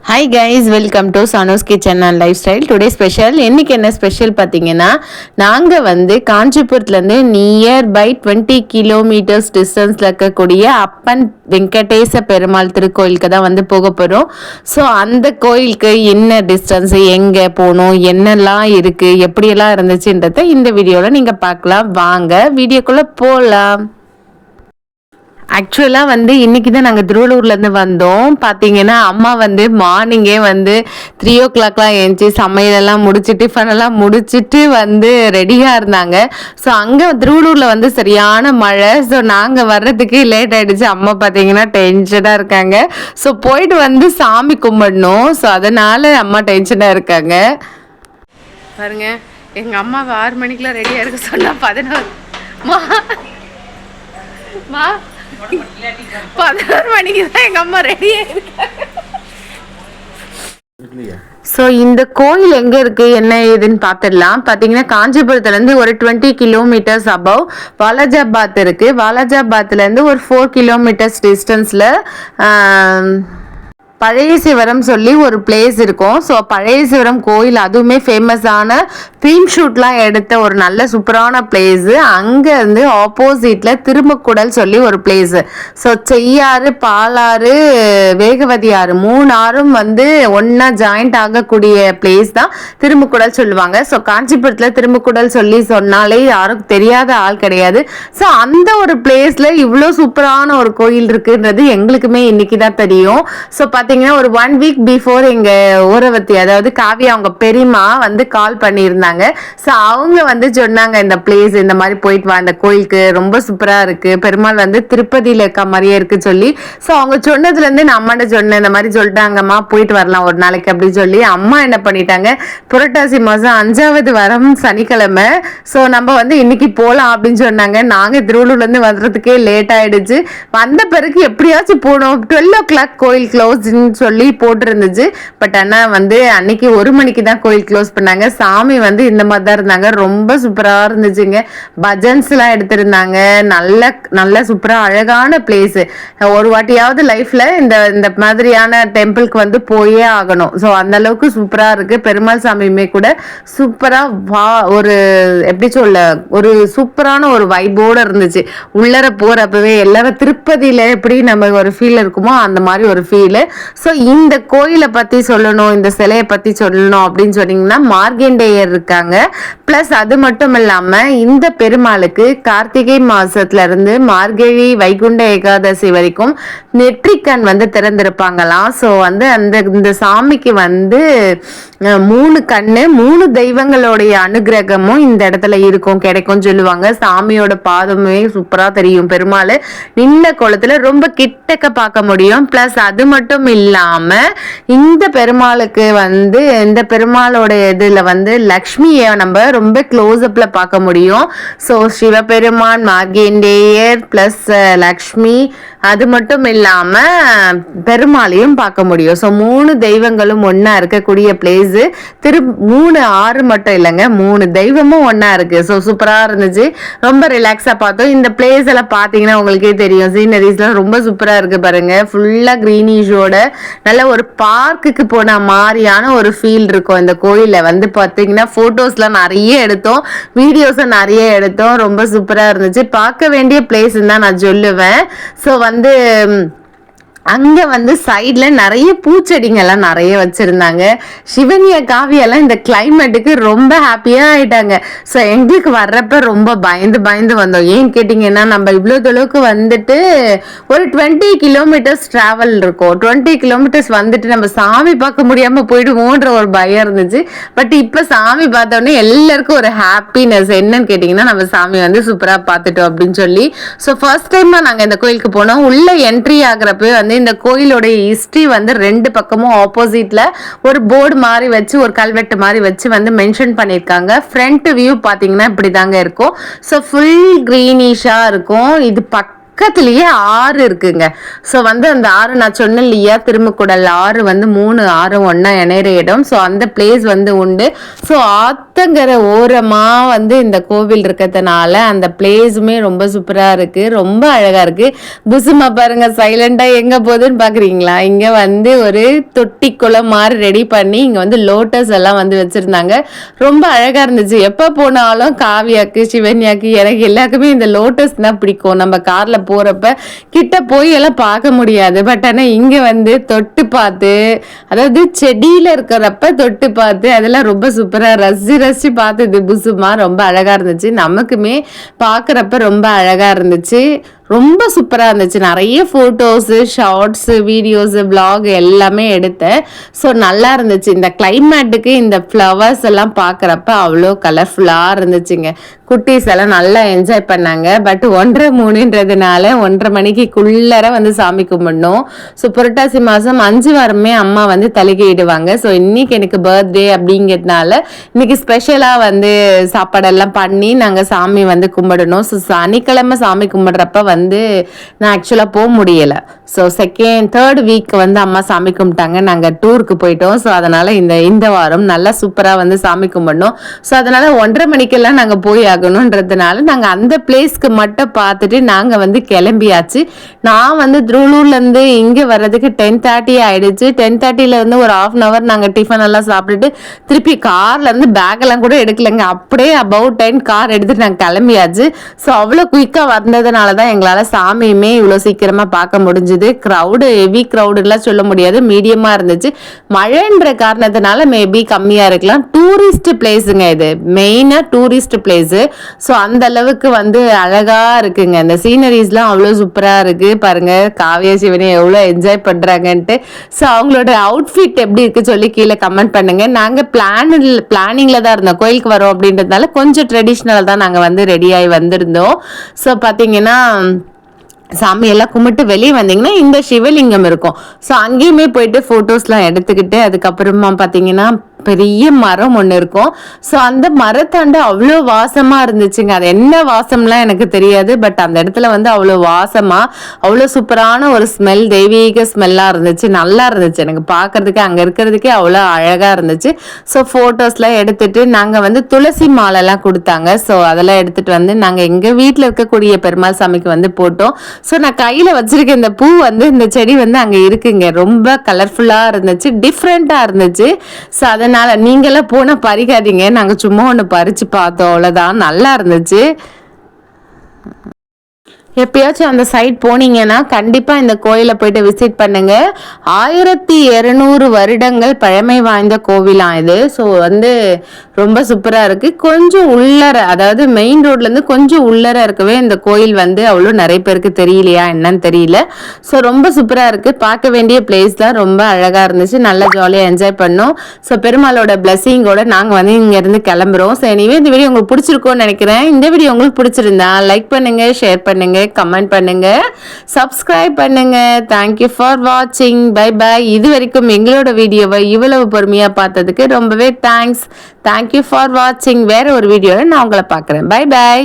Hi guys, welcome to Sano's kitchen and lifestyle. Today special. இன்னைக்கு என்ன special பார்த்தீங்கன்னா, நாங்கள் வந்து காஞ்சிபுரத்துலேருந்து நியர்பை 20 கிலோமீட்டர்ஸ் டிஸ்டன்ஸில் இருக்கக்கூடிய அப்பன் வெங்கடேச பெருமாள் திருக்கோயிலுக்கு தான் வந்து போக போகிறோம். ஸோ அந்த கோயிலுக்கு என்ன டிஸ்டன்ஸு, எங்கே போகணும், என்னெல்லாம் இருக்குது, எப்படியெல்லாம் இருந்துச்சுன்றதை இந்த வீடியோவில் நீங்கள் பார்க்கலாம். வாங்க வீடியோக்குள்ளே போகலாம். ஆக்சுவலாக வந்து இன்றைக்கி தான் நாங்கள் திருவள்ளூர்லேருந்து வந்தோம். பார்த்தீங்கன்னா அம்மா வந்து மார்னிங்கே வந்து 3 o'clock எழுந்துச்சி சமையலெல்லாம் முடிச்சு டிஃபனெல்லாம் முடிச்சுட்டு வந்து ரெடியாக இருந்தாங்க. ஸோ அங்கே திருவள்ளூரில் வந்து சரியான மழை. ஸோ நாங்கள் வர்றதுக்கு லேட் ஆகிடுச்சு. அம்மா பார்த்தீங்கன்னா டென்ஷனாக இருக்காங்க. ஸோ போயிட்டு வந்து சாமி கும்பிடணும். ஸோ அதனால் அம்மா டென்ஷனாக இருக்காங்க. பாருங்க, எங்கள் அம்மாவை 6 மணிக்கெலாம் ரெடியாக இருக்க சொன்னால் 11 மணிக்கு தான் எங்க அம்மா ரெடியா இருக்காங்க. ஸோ இந்த கோயில் எங்கே இருக்குது, என்ன ஏதுன்னு பார்த்துடலாம். பார்த்தீங்கன்னா காஞ்சிபுரத்துலேருந்து ஒரு 20 கிலோமீட்டர்ஸ் அபவ் வாலாஜாபாத் இருக்குது. வாலாஜாபாத்லேருந்து ஒரு 4 கிலோமீட்டர்ஸ் டிஸ்டன்ஸில் பழைய சிவரம் சொல்லி ஒரு பிளேஸ் இருக்கும். ஸோ பழைய சிவரம் கோயில் அதுவுமே ஃபேமஸான ஃபிலிம் ஷூட்லாம் எடுத்த ஒரு நல்ல சூப்பரான பிளேஸு. அங்கேருந்து ஆப்போசிட்டில் திருமக்குடல் சொல்லி ஒரு பிளேஸு. ஸோ செய்யாறு, பாலாறு, வேகவதி ஆறு 3 ஆறும் வந்து ஒன்றா ஜாயிண்ட் ஆகக்கூடிய பிளேஸ் தான் திருமக்குடல் சொல்லுவாங்க. ஸோ காஞ்சிபுரத்தில் திருமக்குடல் சொல்லி சொன்னாலே யாரும் தெரியாத ஆள் கிடையாது. ஸோ அந்த ஒரு பிளேஸில் இவ்வளோ சூப்பரான ஒரு கோயில் இருக்குன்றது எங்களுக்குமே இன்னைக்கு தான் தெரியும். ஸோ ஒரு 1 வீக் பிஃபோர் எங்க ஊரவத்தி, அதாவது காவியா அவங்க பெரியம்மா வந்து கால் பண்ணியிருந்தாங்க. ஸோ அவங்க வந்து சொன்னாங்க, இந்த பிளேஸ் இந்த மாதிரி போயிட்டு வா, இந்த கோயிலுக்கு ரொம்ப சூப்பரா இருக்கு, பெருமாள் வந்து திருப்பதியில இருக்க மாதிரியே இருக்கு சொல்லி. ஸோ அவங்க சொன்னதுல இருந்து நான் அம்மாட்ட சொன்னேன், இந்த மாதிரி சொல்லிட்டாங்கம்மா போயிட்டு வரலாம் ஒரு நாளைக்கு அப்படின்னு சொல்லி. அம்மா என்ன பண்ணிட்டாங்க, புரட்டாசி மாசம் 5வது வாரம் சனிக்கிழமை, ஸோ நம்ம வந்து இன்னைக்கு போகலாம் அப்படின்னு சொன்னாங்க. நாங்கள் திருவள்ளூர்ல இருந்து வர்றதுக்கே லேட் ஆயிடுச்சு. வந்த பிறகு எப்படியாச்சும் போனோம். 12 o'clock கோயில் க்ளோஸ் சொல்லி போட்டிருந்துச்சு. பட் ஆனால் வந்து அன்னைக்கு 1 மணிக்கு தான் கோயில் க்ளோஸ் பண்ணாங்க. சாமி வந்து இந்த மாதிரி தான் இருந்தாங்க. ரொம்ப சூப்பராக இருந்துச்சுங்க. பஜன்ஸ்லாம் எடுத்திருந்தாங்க. நல்ல நல்ல சூப்பராக அழகான பிளேஸு. ஒரு வாட்டியாவது லைஃப்பில் இந்த மாதிரியான டெம்பிளுக்கு வந்து போயே ஆகணும். ஸோ அந்த அளவுக்கு சூப்பராக இருக்குது. பெருமாள் சாமியுமே கூட சூப்பராக ஒரு எப்படி சொல்ல, ஒரு சூப்பரான ஒரு வைபோடு இருந்துச்சு. உள்ளர போகிறப்பவே எல்லாரும் திருப்பதியில் எப்படி நம்ம ஒரு ஃபீல் இருக்குமோ அந்த மாதிரி ஒரு ஃபீலு. ஸோ இந்த கோயிலை பற்றி சொல்லணும், இந்த சிலையை பற்றி சொல்லணும் அப்படின்னு சொன்னீங்கன்னா மார்கண்டேயர் இருக்காங்க. ப்ளஸ் அது மட்டும் இல்லாமல் இந்த பெருமாளுக்கு கார்த்திகை மாதத்துலேருந்து மார்கழி வைகுண்ட ஏகாதசி வரைக்கும் நெற்றிக்கண் வந்து திறந்திருப்பாங்களாம். ஸோ வந்து இந்த சாமிக்கு வந்து 3 கண்ணு, 3 தெய்வங்களுடைய அனுகிரகமும் இந்த இடத்துல இருக்கும், கிடைக்கும் சொல்லுவாங்க. சாமியோட பாதமே சூப்பராக தெரியும். பெருமாள் நின்ன கோலத்தில் ரொம்ப கிட்டக்க பார்க்க முடியும். ப்ளஸ் அது மட்டும் இல்லாம இந்த பெருமாளுக்கு வந்து இந்த பெருமாளோட இதுல வந்து லக்ஷ்மியை நம்ம ரொம்ப க்ளோஸ் அப்ல பார்க்க முடியும். ஸோ சிவபெருமான், மார்கண்டேயர் பிளஸ் லக்ஷ்மி, அது மட்டும் இல்லாம பெருமாளையும் பார்க்க முடியும். ஸோ 3 தெய்வங்களும் ஒன்னா இருக்கக்கூடிய பிளேஸ். 3 ஆறு மட்டும் இல்லைங்க, 3 தெய்வமும் ஒன்னா இருக்கு. ஸோ சூப்பரா இருந்துச்சு. ரொம்ப ரிலாக்ஸா பார்த்தோம். இந்த பிளேஸ் எல்லாம் பார்த்தீங்கன்னா உங்களுக்கே தெரியும், சீனரிஸ்லாம் ரொம்ப சூப்பரா இருக்கு பாருங்க. ஃபுல்லா கிரீனிஷோட நல்ல ஒரு பார்க்குக்கு போன மாதிரியான ஒரு ஃபீல் இருக்கும். இந்த கோயிலில் வந்து பார்த்தீங்கன்னா ஃபோட்டோஸ்லாம் நிறைய எடுத்தோம், வீடியோஸும் நிறைய எடுத்தோம். ரொம்ப சூப்பராக இருந்துச்சு. பார்க்க வேண்டிய பிளேஸ்ன்னு தான் நான் சொல்லுவேன். ஸோ வந்து அங்கே வந்து சைடில் நிறைய பூச்செடிங்கெல்லாம் நிறைய வச்சுருந்தாங்க. சிவனிய காவியெல்லாம் இந்த கிளைமேட்டுக்கு ரொம்ப ஹாப்பியாக ஆகிட்டாங்க. ஸோ எங்களுக்கு வர்றப்ப ரொம்ப பயந்து வந்தோம். ஏன்னு கேட்டிங்கன்னா, நம்ம இவ்வளோ தொலைவுக்கு வந்துட்டு ஒரு 20 கிலோமீட்டர்ஸ் ட்ராவல் இருக்கும். 20 கிலோமீட்டர்ஸ் வந்துட்டு நம்ம சாமி பார்க்க முடியாமல் போயிடுவோன்ற ஒரு பயம் இருந்துச்சு. பட் இப்போ சாமி பார்த்தோன்னே எல்லாருக்கும் ஒரு ஹாப்பினஸ். என்னன்னு கேட்டிங்கன்னா, நம்ம சாமி வந்து சூப்பராக பார்த்துட்டோம் அப்படின்னு சொல்லி. ஸோ ஃபர்ஸ்ட் டைமாக நாங்கள் இந்த கோயிலுக்கு போனோம். உள்ளே என்ட்ரி ஆகிறப்ப வந்து இந்த கோயிலோடைய ஹிஸ்டரி வந்து 2 பக்கமும் ஆப்போசிட்ல ஒரு போர்டு மாதிரி வச்சு, ஒரு கல்வெட்டு மாதிரி வச்சு வந்து மென்ஷன் பண்ணியிருக்காங்க. ஃப்ரண்ட் வியூ பார்த்தீங்கன்னா இப்படி தாங்க இருக்கும். ஸோ ஃபுல் கிரீனிஷா இருக்கும். இது பக்கத்துலயே ஆறு இருக்குங்க. ஸோ வந்து அந்த ஆறு நான் சொன்னேன் இல்லையா, திருமுக்கூடல் ஆறு வந்து 3 ஆறும் ஒன்னா இணையிற இடம். ஸோ அந்த பிளேஸ் வந்து உண்டு. ஸோ ஆத்தங்கரை ஓரமா வந்து இந்த கோவில் இருக்கிறதுனால அந்த பிளேஸுமே ரொம்ப சூப்பரா இருக்கு, ரொம்ப அழகா இருக்கு. புசுமா பாருங்க சைலண்டா எங்க போகுதுன்னு பாக்குறீங்களா? இங்க வந்து ஒரு தொட்டி குளம் மாதிரி ரெடி பண்ணி இங்க வந்து லோட்டஸ் எல்லாம் வந்து வச்சிருந்தாங்க. ரொம்ப அழகா இருந்துச்சு. எப்ப போனாலும் காவியாக்கு சிவன்யாக்கு எனக்கு எல்லாருக்குமே இந்த லோட்டஸ் தான் பிடிக்கும். நம்ம கார்ல போறப்ப கிட்ட போய் எல்லாம் பார்க்க முடியாது. பட் ஆனா இங்க வந்து தொட்டு பார்த்து, அதாவது செடியில இருக்கிறப்ப தொட்டு பார்த்து அதெல்லாம் ரொம்ப சூப்பரா ரசி பார்த்தது புசுமா ரொம்ப அழகா இருந்துச்சு. நமக்குமே பார்க்குறப்ப ரொம்ப அழகா இருந்துச்சு, ரொம்ப சூப்பராக இருந்துச்சு. நிறைய ஃபோட்டோஸு, ஷார்ட்ஸு, வீடியோஸு, விளாக் எல்லாமே எடுத்தேன். ஸோ நல்லா இருந்துச்சு. இந்த கிளைமேட்டுக்கு இந்த ஃப்ளவர்ஸ் எல்லாம் பார்க்குறப்ப அவ்வளோ கலர்ஃபுல்லாக இருந்துச்சுங்க. குட்டீஸ் எல்லாம் நல்லா என்ஜாய் பண்ணாங்க. பட் 1:30 3ன்றதுனால 1:30 மணிக்குள்ளர வந்து சாமி கும்பிடணும். ஸோ புரட்டாசி மாதம் 5 வாரமே அம்மா வந்து தலைக்கிடுவாங்க. ஸோ இன்னைக்கு எனக்கு பர்த்டே அப்படிங்கிறதுனால இன்னைக்கு ஸ்பெஷலாக வந்து சாப்பாடெல்லாம் பண்ணி நாங்கள் சாமி வந்து கும்பிடணும். ஸோ சனிக்கிழமை சாமி கும்பிட்றப்ப வந்து நான் ஆக்சுவலாக போக முடியலை. ஸோ தேர்ட் வீக் வந்து அம்மா சாமி கும்பிட்டாங்க. நாங்கள் டூருக்கு போயிட்டோம். ஸோ அதனால் இந்த வாரம் நல்லா சூப்பராக வந்து சாமி கும்பிடணும். ஸோ அதனால் 1:30 மணிக்கெல்லாம் நாங்கள் போய் ஆகணுன்றதுனால நாங்கள் அந்த பிளேஸ்க்கு மட்டும் பார்த்துட்டு நாங்கள் வந்து கிளம்பியாச்சு. நான் வந்து திருவள்ளூர்லேருந்து இங்கே வர்றதுக்கு 10:30 ஆயிடுச்சு. 10:30லேருந்து ஒரு 1/2 hour நாங்கள் டிஃபன் எல்லாம் சாப்பிட்டுட்டு திருப்பி கார்லேருந்து பேக்கெல்லாம் கூட எடுக்கலைங்க. அப்படியே அபவுட் 10 கார் எடுத்துட்டு நாங்கள் கிளம்பியாச்சு. ஸோ அவ்வளோ குயிக்காக வந்ததுனால தான் எங்களால் சாமியுமே இவ்வளோ சீக்கிரமாக பார்க்க முடிஞ்சுது. க்ரௌடு ஹெவி க்ரௌடுலாம் சொல்ல முடியாது, மீடியமாக இருந்துச்சு. மழைன்ற காரணத்தினால மேபி கம்மியாக இருக்கலாம். டூரிஸ்ட் பிளேஸுங்க, இது மெயினாக டூரிஸ்ட் பிளேஸு. ஸோ அந்த அளவுக்கு வந்து அழகாக இருக்குங்க. இந்த சீனரிஸ்லாம் அவ்வளோ சூப்பராக இருக்குது. பாருங்கள் காவியா சிவனி எவ்வளோ என்ஜாய் பண்ணுறாங்கன்ட்டு. ஸோ அவங்களோட அவுட்ஃபிட் எப்படி இருக்குது சொல்லி கீழே கமெண்ட் பண்ணுங்கள். நாங்கள் பிளானிங்கில் தான் இருந்தோம், கோயிலுக்கு வரோம் அப்படின்றதுனால கொஞ்சம் ட்ரெடிஷ்னலாக தான் நாங்கள் வந்து ரெடியாகி வந்திருந்தோம். ஸோ பார்த்தீங்கன்னா சாமியெல்லாம் கும்பிட்டு வெளியே வந்தீங்கன்னா இந்த சிவலிங்கம் இருக்கும். ஸோ அங்கேயுமே போயிட்டு ஃபோட்டோஸ்லாம் எடுத்துக்கிட்டு அதுக்கப்புறமா பார்த்தீங்கன்னா பெரிய மரம் ஒன்று இருக்கும். ஸோ அந்த மரத்தாண்டு அவ்வளோ வாசமாக இருந்துச்சுங்க. அது என்ன வாசம்லாம் எனக்கு தெரியாது. பட் அந்த இடத்துல வந்து அவ்வளோ வாசமாக அவ்வளோ சூப்பரான ஒரு ஸ்மெல், தெய்வீக ஸ்மெல்லாக இருந்துச்சு. நல்லா இருந்துச்சு எனக்கு பார்க்கறதுக்கு, அங்கே இருக்கிறதுக்கே அவ்வளோ அழகாக இருந்துச்சு. ஸோ ஃபோட்டோஸ்லாம் எடுத்துட்டு நாங்கள் வந்து துளசி மாலைலாம் கொடுத்தாங்க. ஸோ அதெல்லாம் எடுத்துகிட்டு வந்து நாங்கள் எங்கள் வீட்டில் இருக்கக்கூடிய பெருமாள் சாமிக்கு வந்து போட்டோம். ஸோ நான் கையில் வச்சிருக்க இந்த பூ வந்து இந்த செடி வந்து அங்கே இருக்குங்க. ரொம்ப கலர்ஃபுல்லாக இருந்துச்சு, டிஃப்ரெண்ட்டாக இருந்துச்சு. ஸோ அதனால் நீங்களாம் போனால் பறிக்காதீங்க, நாங்கள் சும்மா ஒன்று பறித்து பார்த்தோம், அவ்வளோதான். நல்லா இருந்துச்சு. எப்பயாச்சும் அந்த சைட் போனீங்கன்னா கண்டிப்பாக இந்த கோயிலை போயிட்டு விசிட் பண்ணுங்க. 1200 வருடங்கள் பழமை வாய்ந்த கோவிலாம் இது. ஸோ வந்து ரொம்ப சூப்பராக இருக்குது. கொஞ்சம் உள்ளர, அதாவது மெயின் ரோட்லேருந்து கொஞ்சம் உள்ளர இருக்கவே இந்த கோயில் வந்து அவ்வளோ நிறைய பேருக்கு தெரியலையா என்னன்னு தெரியல. ஸோ ரொம்ப சூப்பராக இருக்குது. பார்க்க வேண்டிய பிளேஸ் தான், ரொம்ப அழகாக இருந்துச்சு. நல்லா ஜாலியாக என்ஜாய் பண்ணோம். ஸோ பெருமாளோட பிளஸிங்கோட நாங்கள் வந்து இங்கேருந்து கிளம்புறோம். ஸோ எனிவே இந்த வீடியோ உங்களுக்கு பிடிச்சிருக்கோன்னு நினைக்கிறேன். இந்த வீடியோ உங்களுக்கு பிடிச்சிருந்தா லைக் பண்ணுங்கள், ஷேர் பண்ணுங்கள், கமெண்ட் பண்ணுங்க, சப்ஸ்கிரைப் பண்ணுங்க. தேங்க்யூ ஃபார் வாட்சிங். Bye bye. இது வரைக்கும் எங்களோட வீடியோவை இவ்வளவு பொறுமையா பார்த்ததுக்கு ரொம்பவே தேங்க்ஸ். தேங்க்யூ ஃபார் வாட்சிங். வேற ஒரு வீடியோவில் நான் உங்களை பார்க்குறேன். Bye by.